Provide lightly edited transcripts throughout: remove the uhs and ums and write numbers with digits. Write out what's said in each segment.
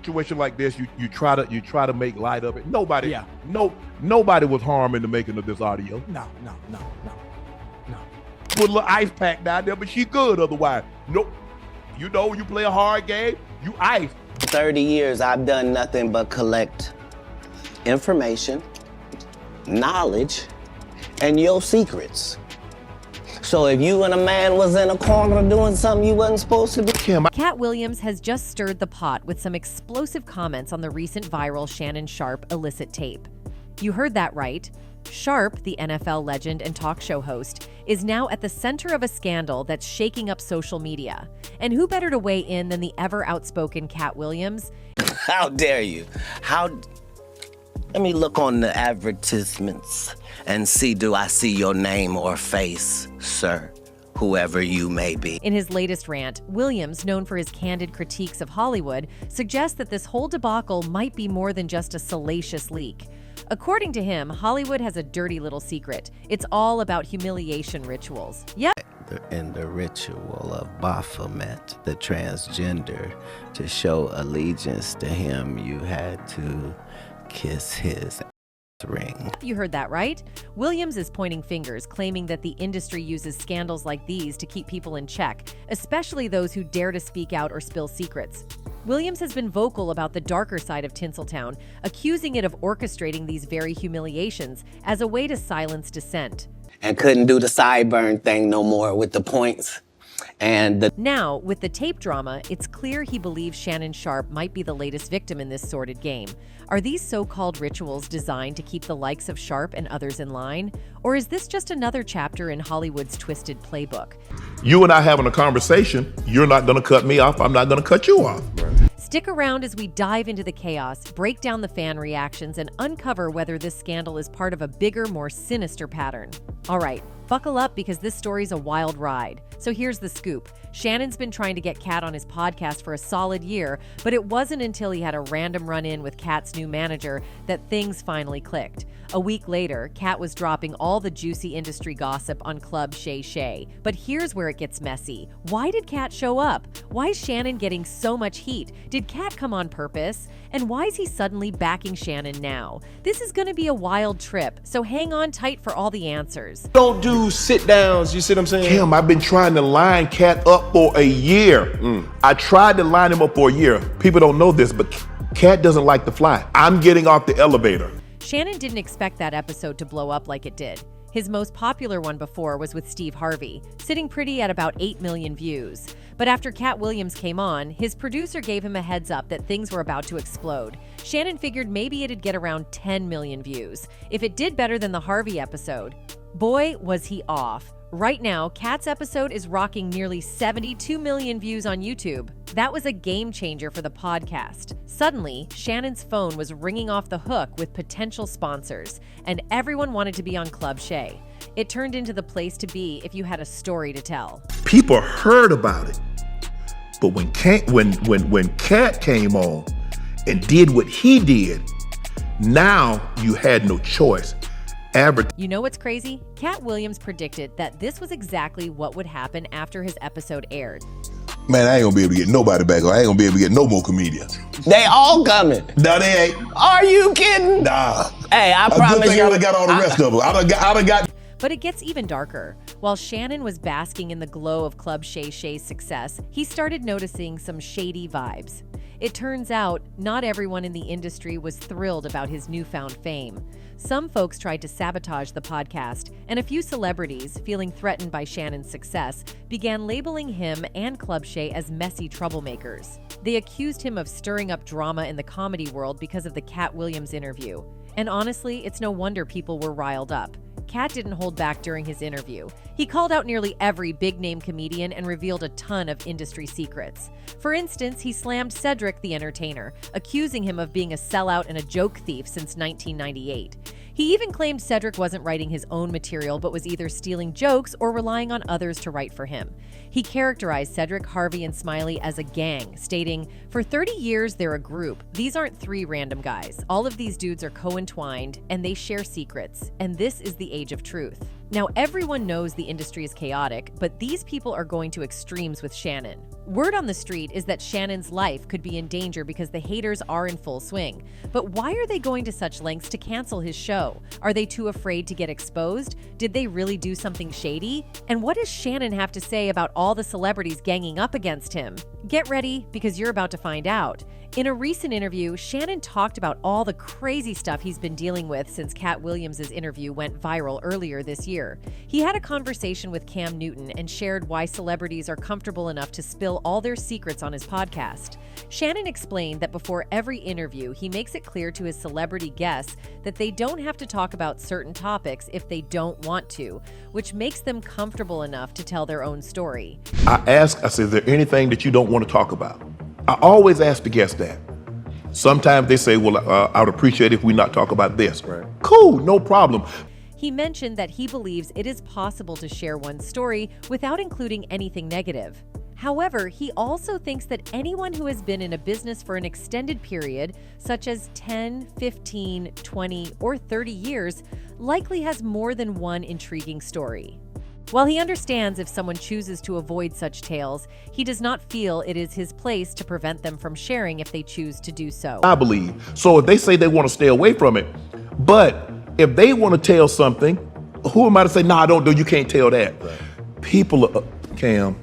situation like this, you try to make light of it. Nobody was harmed in the making of this audio. No. Put a little ice pack down there, but she good otherwise. Nope. You know, you play a hard game, you ice. 30 years I've done nothing but collect information, knowledge, and your secrets. So if you and a man was in a corner doing something you wasn't supposed to do. Katt Williams has just stirred the pot with some explosive comments on the recent viral Shannon Sharpe illicit tape. You heard that right. Sharpe, the NFL legend and talk show host, is now at the center of a scandal that's shaking up social media. And who better to weigh in than the ever outspoken Katt Williams? How dare you? Let me look on the advertisements and see, do I see your name or face, sir, whoever you may be. In his latest rant, Williams, known for his candid critiques of Hollywood, suggests that this whole debacle might be more than just a salacious leak. According to him, Hollywood has a dirty little secret. It's all about humiliation rituals. Yep. In the ritual of Baphomet, the transgender, to show allegiance to him, you had to kiss his ring. You heard that right. Williams is pointing fingers, claiming that the industry uses scandals like these to keep people in check, especially those who dare to speak out or spill secrets. Williams has been vocal about the darker side of Tinseltown, accusing it of orchestrating these very humiliations as a way to silence dissent. And couldn't do the sideburn thing no more with the points. Now, with the tape drama, it's clear he believes Shannon Sharpe might be the latest victim in this sordid game. Are these so-called rituals designed to keep the likes of Sharpe and others in line? Or is this just another chapter in Hollywood's twisted playbook? You and I having a conversation, you're not gonna cut me off, I'm not gonna cut you off. Stick around as we dive into the chaos, break down the fan reactions, and uncover whether this scandal is part of a bigger, more sinister pattern. All right, buckle up because this story's a wild ride. So here's the scoop. Shannon's been trying to get Katt on his podcast for a solid year, but it wasn't until he had a random run-in with Katt's new manager that things finally clicked. A week later, Katt was dropping all the juicy industry gossip on Club Shay Shay. But here's where it gets messy. Why did Katt show up? Why is Shannon getting so much heat? Did Katt come on purpose? And why is he suddenly backing Shannon now? This is gonna be a wild trip, so hang on tight for all the answers. Don't do sit downs, you see what I'm saying? Kim, I've been trying to line Katt up for a year. I tried to line him up for a year. People don't know this, but Katt doesn't like to fly. I'm getting off the elevator. Shannon didn't expect that episode to blow up like it did. His most popular one before was with Steve Harvey, sitting pretty at about 8 million views. But after Katt Williams came on, his producer gave him a heads up that things were about to explode. Shannon figured maybe it'd get around 10 million views, if it did better than the Harvey episode. Boy, was he off. Right now, Katt's episode is rocking nearly 72 million views on YouTube. That was a game changer for the podcast. Suddenly, Shannon's phone was ringing off the hook with potential sponsors, and everyone wanted to be on Club Shay. It turned into the place to be if you had a story to tell. People heard about it, but when Katt came on and did what he did, now you had no choice. You know what's crazy? Katt Williams predicted that this was exactly what would happen after his episode aired. Man, I ain't gonna be able to get nobody back. I ain't gonna be able to get no more comedians. They all coming. No, they ain't. Are you kidding? Nah. Hey, I promise you. I done got all the rest of them. I done got. But it gets even darker. While Shannon was basking in the glow of Club Shay Shay's success, he started noticing some shady vibes. It turns out, not everyone in the industry was thrilled about his newfound fame. Some folks tried to sabotage the podcast, and a few celebrities, feeling threatened by Shannon's success, began labeling him and Club Shay as messy troublemakers. They accused him of stirring up drama in the comedy world because of the Katt Williams interview. And honestly, it's no wonder people were riled up. Katt didn't hold back during his interview. He called out nearly every big-name comedian and revealed a ton of industry secrets. For instance, he slammed Cedric The Entertainer, accusing him of being a sellout and a joke thief since 1998. He even claimed Cedric wasn't writing his own material but was either stealing jokes or relying on others to write for him. He characterized Cedric, Harvey, and Smiley as a gang, stating, "For 30 years, they're a group. These aren't three random guys. All of these dudes are co-entwined, and they share secrets. And this is the age of truth." Now, everyone knows the industry is chaotic, but these people are going to extremes with Shannon. Word on the street is that Shannon's life could be in danger because the haters are in full swing. But why are they going to such lengths to cancel his show? Are they too afraid to get exposed? Did they really do something shady? And what does Shannon have to say about all the celebrities ganging up against him? Get ready, because you're about to find out. In a recent interview, Shannon talked about all the crazy stuff he's been dealing with since Katt Williams' interview went viral earlier this year. He had a conversation with Cam Newton and shared why celebrities are comfortable enough to spill all their secrets on his podcast. Shannon explained that before every interview, he makes it clear to his celebrity guests that they don't have to talk about certain topics if they don't want to, which makes them comfortable enough to tell their own story. I said, is there anything that you don't want to talk about? I always ask the guests that. Sometimes they say, well, I would appreciate if we not talk about this. Right. Cool, no problem. He mentioned that he believes it is possible to share one's story without including anything negative. However, he also thinks that anyone who has been in a business for an extended period, such as 10, 15, 20, or 30 years, likely has more than one intriguing story. While he understands if someone chooses to avoid such tales, he does not feel it is his place to prevent them from sharing if they choose to do so. I believe. So if they say they want to stay away from it, but if they want to tell something, who am I to say, no, don't do, you can't tell that. Right. People, Cam.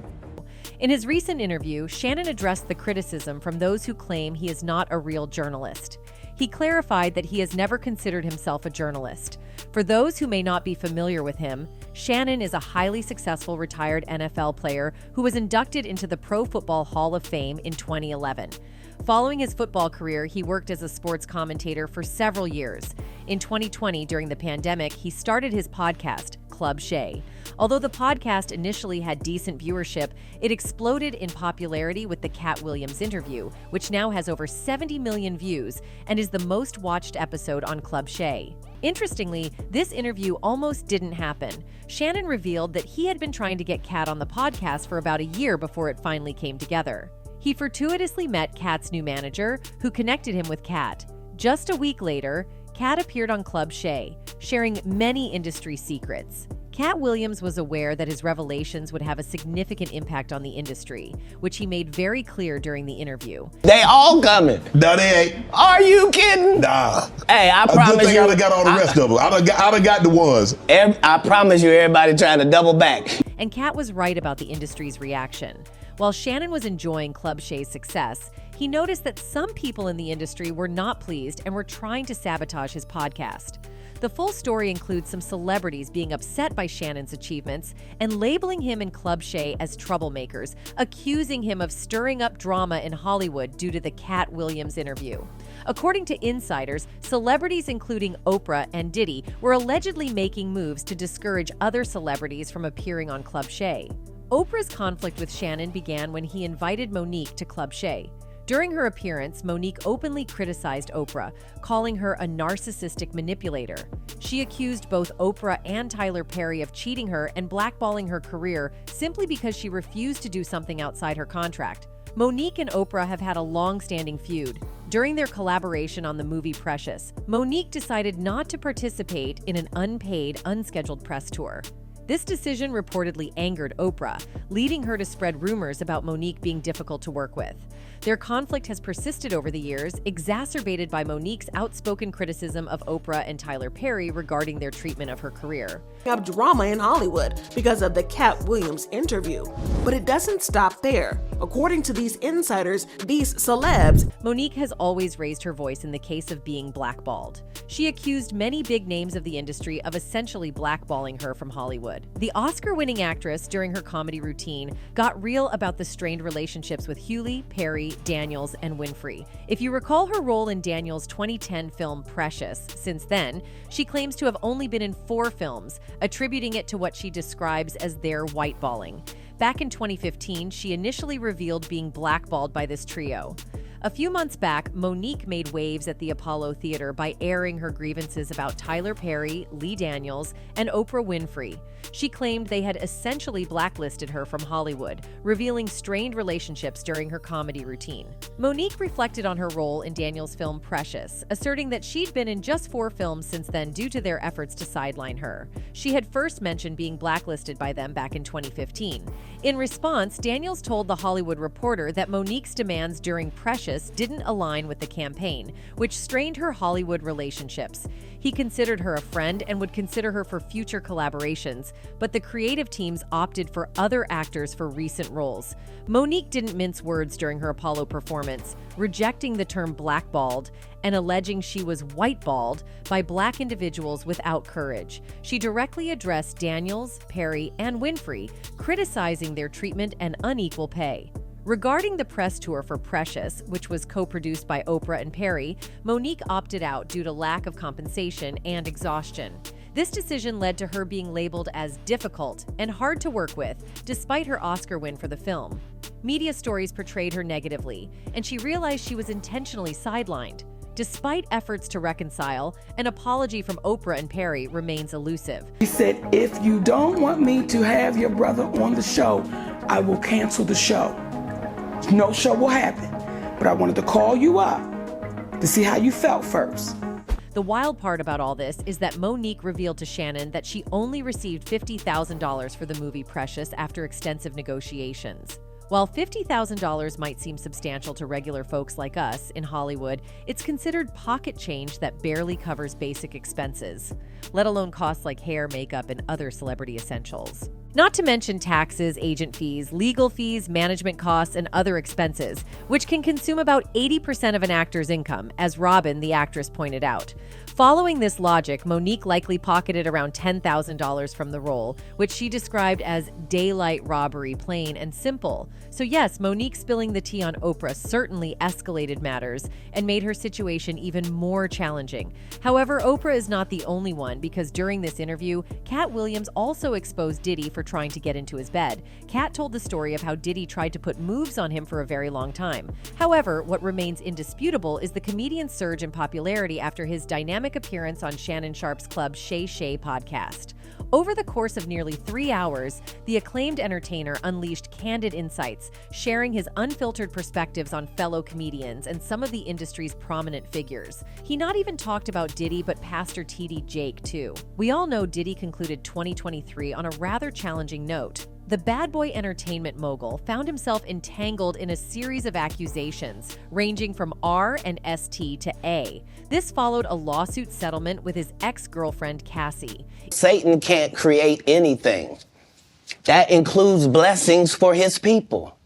In his recent interview, Shannon addressed the criticism from those who claim he is not a real journalist. He clarified that he has never considered himself a journalist. For those who may not be familiar with him, Shannon is a highly successful retired NFL player who was inducted into the Pro Football Hall of Fame in 2011. Following his football career, he worked as a sports commentator for several years. In 2020, during the pandemic, he started his podcast, Club Shay. Although the podcast initially had decent viewership, it exploded in popularity with the Katt Williams interview, which now has over 70 million views and is the most watched episode on Club Shay. Interestingly, this interview almost didn't happen. Shannon revealed that he had been trying to get Katt on the podcast for about a year before it finally came together. He fortuitously met Katt's new manager, who connected him with Katt. Just a week later, Katt appeared on Club Shay, sharing many industry secrets. Katt Williams was aware that his revelations would have a significant impact on the industry, which he made very clear during the interview. They all coming. No, they ain't. Are you kidding? Nah. Hey, I promise you. I done got all the rest of them. I done got the ones. I promise you, everybody trying to double back. And Katt was right about the industry's reaction. While Shannon was enjoying Club Shay's success, he noticed that some people in the industry were not pleased and were trying to sabotage his podcast. The full story includes some celebrities being upset by Shannon's achievements and labeling him and Club Shay as troublemakers, accusing him of stirring up drama in Hollywood due to the Katt Williams interview. According to insiders, celebrities including Oprah and Diddy were allegedly making moves to discourage other celebrities from appearing on Club Shay. Oprah's conflict with Shannon began when he invited Monique to Club Shay. During her appearance, Monique openly criticized Oprah, calling her a narcissistic manipulator. She accused both Oprah and Tyler Perry of cheating her and blackballing her career simply because she refused to do something outside her contract. Monique and Oprah have had a long-standing feud. During their collaboration on the movie Precious, Monique decided not to participate in an unpaid, unscheduled press tour. This decision reportedly angered Oprah, leading her to spread rumors about Monique being difficult to work with. Their conflict has persisted over the years, exacerbated by Monique's outspoken criticism of Oprah and Tyler Perry regarding their treatment of her career. Up drama in Hollywood because of the Katt Williams interview. But it doesn't stop there. According to these insiders, these celebs, Monique has always raised her voice in the case of being blackballed. She accused many big names of the industry of essentially blackballing her from Hollywood. The Oscar-winning actress, during her comedy routine, got real about the strained relationships with Hughley, Perry, Daniels, and Winfrey. If you recall her role in Daniels' 2010 film Precious, since then, she claims to have only been in 4 films, attributing it to what she describes as their whiteballing. Back in 2015, she initially revealed being blackballed by this trio. A few months back, Monique made waves at the Apollo Theater by airing her grievances about Tyler Perry, Lee Daniels, and Oprah Winfrey. She claimed they had essentially blacklisted her from Hollywood, revealing strained relationships during her comedy routine. Monique reflected on her role in Daniels' film Precious, asserting that she'd been in just 4 films since then due to their efforts to sideline her. She had first mentioned being blacklisted by them back in 2015. In response, Daniels told The Hollywood Reporter that Monique's demands during Precious didn't align with the campaign, which strained her Hollywood relationships. He considered her a friend and would consider her for future collaborations, but the creative teams opted for other actors for recent roles. Monique didn't mince words during her Apollo performance, rejecting the term blackballed and alleging she was whiteballed by Black individuals without courage. She directly addressed Daniels, Perry, and Winfrey, criticizing their treatment and unequal pay. Regarding the press tour for Precious, which was co-produced by Oprah and Perry, Monique opted out due to lack of compensation and exhaustion. This decision led to her being labeled as difficult and hard to work with, despite her Oscar win for the film. Media stories portrayed her negatively, and she realized she was intentionally sidelined. Despite efforts to reconcile, an apology from Oprah and Perry remains elusive. He said, if you don't want me to have your brother on the show, I will cancel the show. No show will happen, but I wanted to call you up to see how you felt first. The wild part about all this is that Monique revealed to Shannon that she only received $50,000 for the movie Precious after extensive negotiations. While $50,000 might seem substantial to regular folks like us in Hollywood, it's considered pocket change that barely covers basic expenses, let alone costs like hair, makeup, and other celebrity essentials. Not to mention taxes, agent fees, legal fees, management costs, and other expenses, which can consume about 80% of an actor's income, as Robin, the actress, pointed out. Following this logic, Monique likely pocketed around $10,000 from the role, which she described as daylight robbery, plain and simple. So yes, Monique spilling the tea on Oprah certainly escalated matters and made her situation even more challenging. However, Oprah is not the only one, because during this interview, Katt Williams also exposed Diddy for trying to get into his bed. Katt told the story of how Diddy tried to put moves on him for a very long time. However, what remains indisputable is the comedian's surge in popularity after his dynamic appearance on Shannon Sharpe's Club Shay Shay podcast. Over the course of nearly 3 hours, the acclaimed entertainer unleashed candid insights, sharing his unfiltered perspectives on fellow comedians and some of the industry's prominent figures. He not even talked about Diddy, but Pastor T.D. Jake, too. We all know Diddy concluded 2023 on a rather challenging note. The bad boy entertainment mogul found himself entangled in a series of accusations, ranging from R and ST to A. This followed a lawsuit settlement with his ex-girlfriend, Cassie. Satan can't create anything. That includes blessings for his people.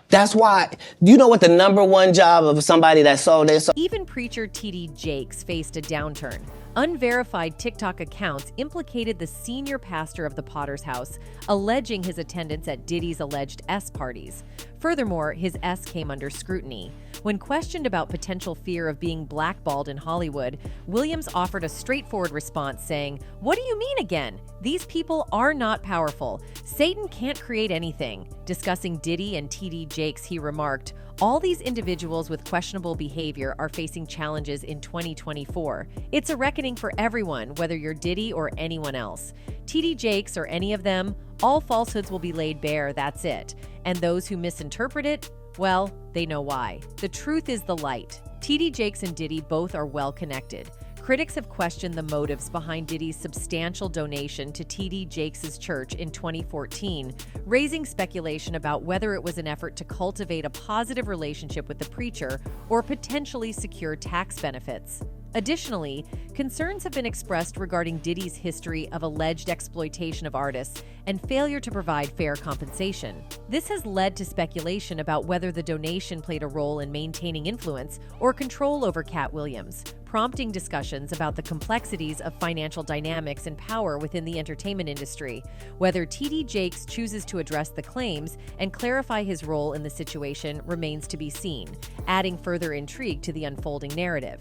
That's why, you know what the #1 job of somebody that sold this? Even preacher T.D. Jakes faced a downturn. Unverified TikTok accounts implicated the senior pastor of the Potter's House, alleging his attendance at Diddy's alleged S parties. Furthermore, his S came under scrutiny. When questioned about potential fear of being blackballed in Hollywood, Williams offered a straightforward response saying, "What do you mean again? These people are not powerful. Satan can't create anything." Discussing Diddy and T.D. Jakes, he remarked, "All these individuals with questionable behavior are facing challenges in 2024. It's a reckoning for everyone, whether you're Diddy or anyone else. T.D. Jakes or any of them, all falsehoods will be laid bare, that's it. And those who misinterpret it, well, they know why. The truth is the light." T.D. Jakes and Diddy both are well connected. Critics have questioned the motives behind Diddy's substantial donation to T.D. Jakes' church in 2014, raising speculation about whether it was an effort to cultivate a positive relationship with the preacher or potentially secure tax benefits. Additionally, concerns have been expressed regarding Diddy's history of alleged exploitation of artists and failure to provide fair compensation. This has led to speculation about whether the donation played a role in maintaining influence or control over Katt Williams, prompting discussions about the complexities of financial dynamics and power within the entertainment industry. Whether T.D. Jakes chooses to address the claims and clarify his role in the situation remains to be seen, adding further intrigue to the unfolding narrative.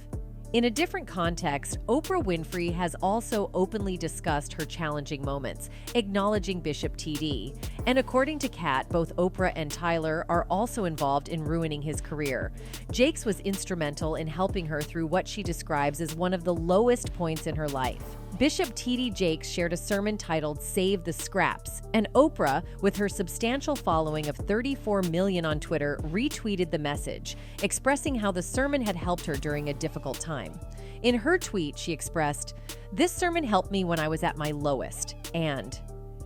In a different context, Oprah Winfrey has also openly discussed her challenging moments, acknowledging Bishop TD. And according to Katt, both Oprah and Tyler are also involved in ruining his career. Jakes was instrumental in helping her through what she describes as one of the lowest points in her life. Bishop T.D. Jakes shared a sermon titled Save the Scraps, and Oprah, with her substantial following of 34 million on Twitter, retweeted the message, expressing how the sermon had helped her during a difficult time. In her tweet, she expressed, "This sermon helped me when I was at my lowest," and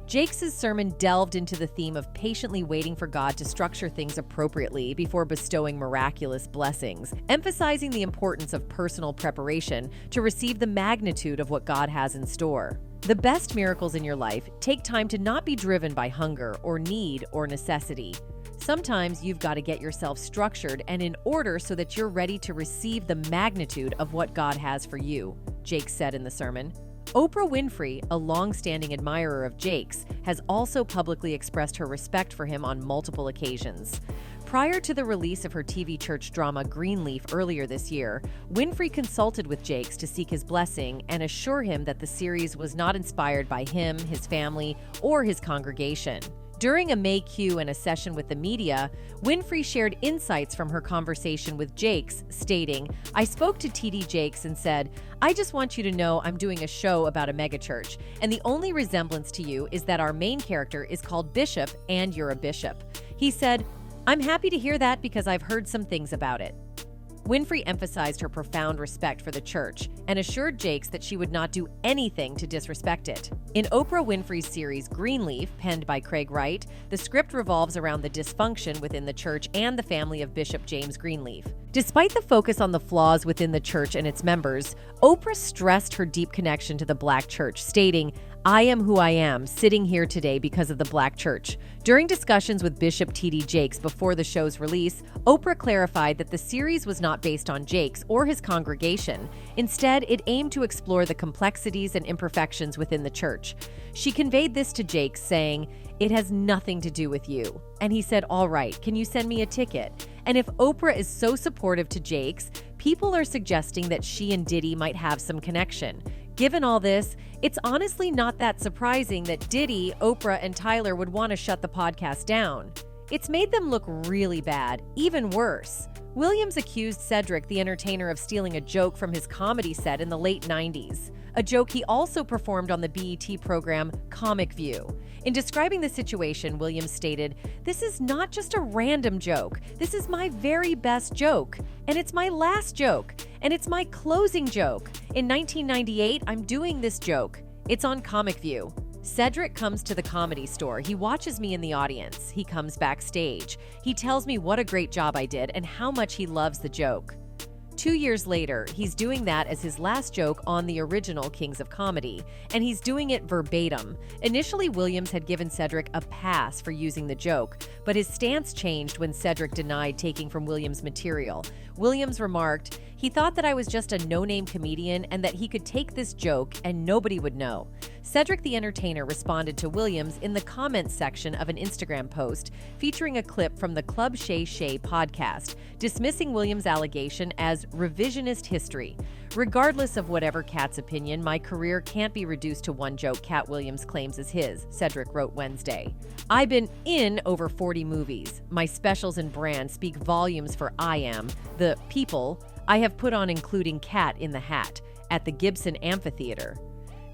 Jakes' sermon delved into the theme of patiently waiting for God to structure things appropriately before bestowing miraculous blessings, emphasizing the importance of personal preparation to receive the magnitude of what God has in store. The best miracles in your life take time to not be driven by hunger or need or necessity. Sometimes you've got to get yourself structured and in order so that you're ready to receive the magnitude of what God has for you, Jakes said in the sermon. Oprah Winfrey, a long-standing admirer of Jakes, has also publicly expressed her respect for him on multiple occasions. Prior to the release of her TV church drama Greenleaf earlier this year, Winfrey consulted with Jakes to seek his blessing and assure him that the series was not inspired by him, his family, or his congregation. During a May Q and a session with the media, Winfrey shared insights from her conversation with Jakes, stating, "I spoke to TD Jakes and said, I just want you to know I'm doing a show about a megachurch, and the only resemblance to you is that our main character is called Bishop and you're a bishop." He said, "I'm happy to hear that because I've heard some things about it." Winfrey emphasized her profound respect for the church and assured Jakes that she would not do anything to disrespect it. In Oprah Winfrey's series Greenleaf, penned by Craig Wright, the script revolves around the dysfunction within the church and the family of Bishop James Greenleaf. Despite the focus on the flaws within the church and its members, Oprah stressed her deep connection to the Black church, stating, "I am who I am, sitting here today because of the Black church." During discussions with Bishop T.D. Jakes before the show's release, Oprah clarified that the series was not based on Jakes or his congregation. Instead, it aimed to explore the complexities and imperfections within the church. She conveyed this to Jakes, saying, "It has nothing to do with you." And he said, "All right, can you send me a ticket?" And if Oprah is so supportive to Jakes, people are suggesting that she and Diddy might have some connection. Given all this, it's honestly not that surprising that Diddy, Oprah, and Tyler would want to shut the podcast down. It's made them look really bad, even worse. Williams accused Cedric The Entertainer of stealing a joke from his comedy set in the late 90s, a joke he also performed on the BET program Comic View. In describing the situation, Williams stated, "This is not just a random joke. This is my very best joke. And it's my last joke. And it's my closing joke. In 1998, I'm doing this joke. It's on Comic View." Cedric comes to the Comedy Store. He watches me in the audience. He comes backstage. He tells me what a great job I did and how much he loves the joke. 2 years later, he's doing that as his last joke on the original Kings of Comedy, and he's doing it verbatim. Initially, Williams had given Cedric a pass for using the joke, but his stance changed when Cedric denied taking from Williams' material. Williams remarked, "He thought that I was just a no-name comedian and that he could take this joke and nobody would know." Cedric the Entertainer responded to Williams in the comments section of an Instagram post featuring a clip from the Club Shay Shay podcast, dismissing Williams' allegation as revisionist history. "Regardless of whatever Katt's opinion, my career can't be reduced to one joke Katt Williams claims is his," Cedric wrote Wednesday. "I've been in over 40 movies. My specials and brand speak volumes for I Am, the people I have put on, including Cat in the Hat, at the Gibson Amphitheater."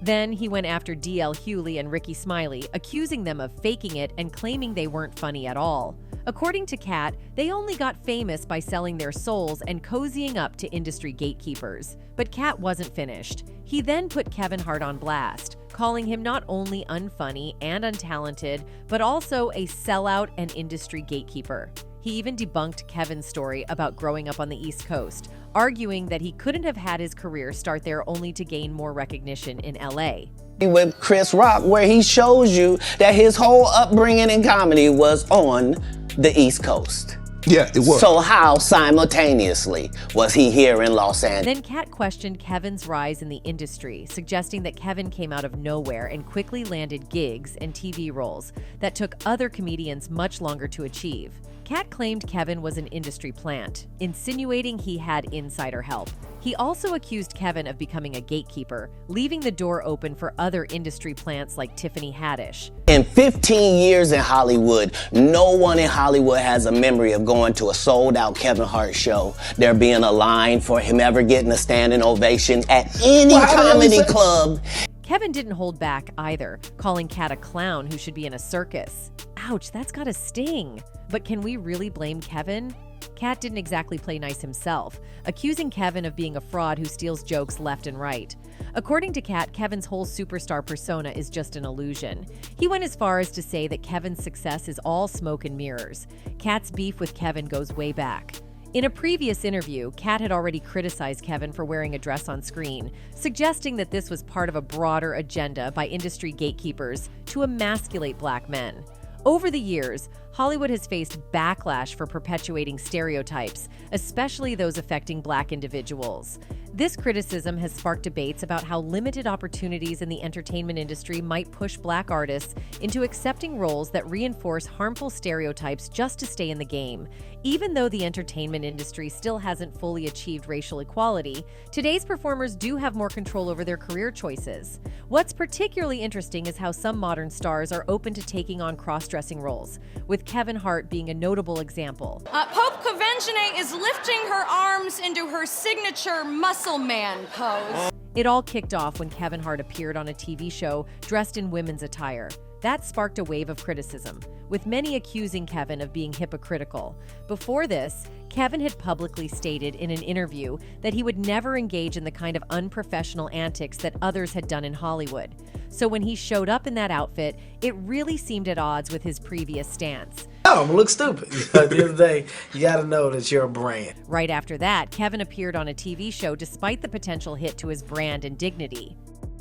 Then he went after D.L. Hewley and Ricky Smiley, accusing them of faking it and claiming they weren't funny at all. According to Katt, they only got famous by selling their souls and cozying up to industry gatekeepers. But Katt wasn't finished. He then put Kevin Hart on blast, calling him not only unfunny and untalented, but also a sellout and industry gatekeeper. He even debunked Kevin's story about growing up on the East Coast, arguing that he couldn't have had his career start there only to gain more recognition in LA. With Chris Rock, where he shows you that his whole upbringing in comedy was on the East Coast. Yeah, it was. So how simultaneously was he here in Los Angeles? Then Katt questioned Kevin's rise in the industry, suggesting that Kevin came out of nowhere and quickly landed gigs and TV roles that took other comedians much longer to achieve. Katt claimed Kevin was an industry plant, insinuating he had insider help. He also accused Kevin of becoming a gatekeeper, leaving the door open for other industry plants like Tiffany Haddish. In 15 years in Hollywood, no one in Hollywood has a memory of going to a sold-out Kevin Hart show, there being a line for him ever getting a standing ovation at any comedy club. Kevin didn't hold back either, calling Katt a clown who should be in a circus. Ouch, that's gotta sting. But can we really blame Kevin? Katt didn't exactly play nice himself, accusing Kevin of being a fraud who steals jokes left and right. According to Katt, Kevin's whole superstar persona is just an illusion. He went as far as to say that Kevin's success is all smoke and mirrors. Katt's beef with Kevin goes way back. In a previous interview, Katt had already criticized Kevin for wearing a dress on screen, suggesting that this was part of a broader agenda by industry gatekeepers to emasculate black men. Over the years, Hollywood has faced backlash for perpetuating stereotypes, especially those affecting black individuals. This criticism has sparked debates about how limited opportunities in the entertainment industry might push black artists into accepting roles that reinforce harmful stereotypes just to stay in the game. Even though the entertainment industry still hasn't fully achieved racial equality, today's performers do have more control over their career choices. What's particularly interesting is how some modern stars are open to taking on cross-dressing roles, with Kevin Hart being a notable example. Pope Conventionate is lifting her arms into her signature muscle man pose. It all kicked off when Kevin Hart appeared on a TV show dressed in women's attire. That sparked a wave of criticism, with many accusing Kevin of being hypocritical. Before this, Kevin had publicly stated in an interview that he would never engage in the kind of unprofessional antics that others had done in Hollywood. So when he showed up in that outfit, it really seemed at odds with his previous stance. Oh, I'm gonna look stupid. At the end of the day, you gotta know that you're a brand. Right after that, Kevin appeared on a TV show despite the potential hit to his brand and dignity.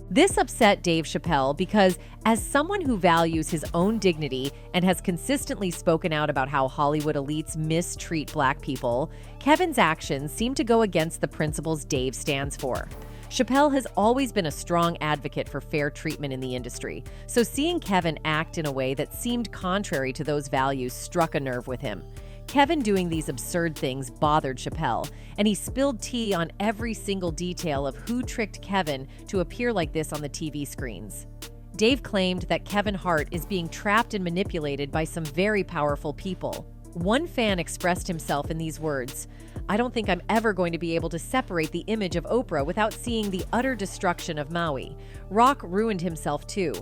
This upset Dave Chappelle because, as someone who values his own dignity and has consistently spoken out about how Hollywood elites mistreat black people, Kevin's actions seem to go against the principles Dave stands for. Chappelle has always been a strong advocate for fair treatment in the industry, so seeing Kevin act in a way that seemed contrary to those values struck a nerve with him. Kevin doing these absurd things bothered Chappelle, and he spilled tea on every single detail of who tricked Kevin to appear like this on the TV screens. Dave claimed that Kevin Hart is being trapped and manipulated by some very powerful people. One fan expressed himself in these words, "I don't think I'm ever going to be able to separate the image of Oprah without seeing the utter destruction of Maui. Rock ruined himself too."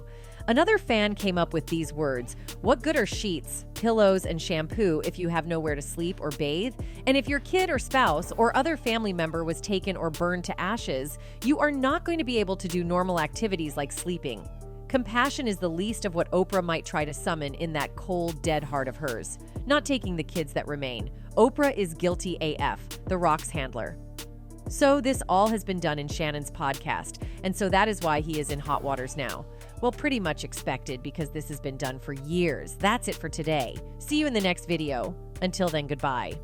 Another fan came up with these words, "What good are sheets, pillows, and shampoo if you have nowhere to sleep or bathe? And if your kid or spouse or other family member was taken or burned to ashes, you are not going to be able to do normal activities like sleeping. Compassion is the least of what Oprah might try to summon in that cold, dead heart of hers. Not taking the kids that remain. Oprah is guilty AF, The Rock's handler." So this all has been done in Shannon's podcast, and so that is why he is in hot waters now. Well, pretty much expected because this has been done for years. That's it for today. See you in the next video. Until then, goodbye.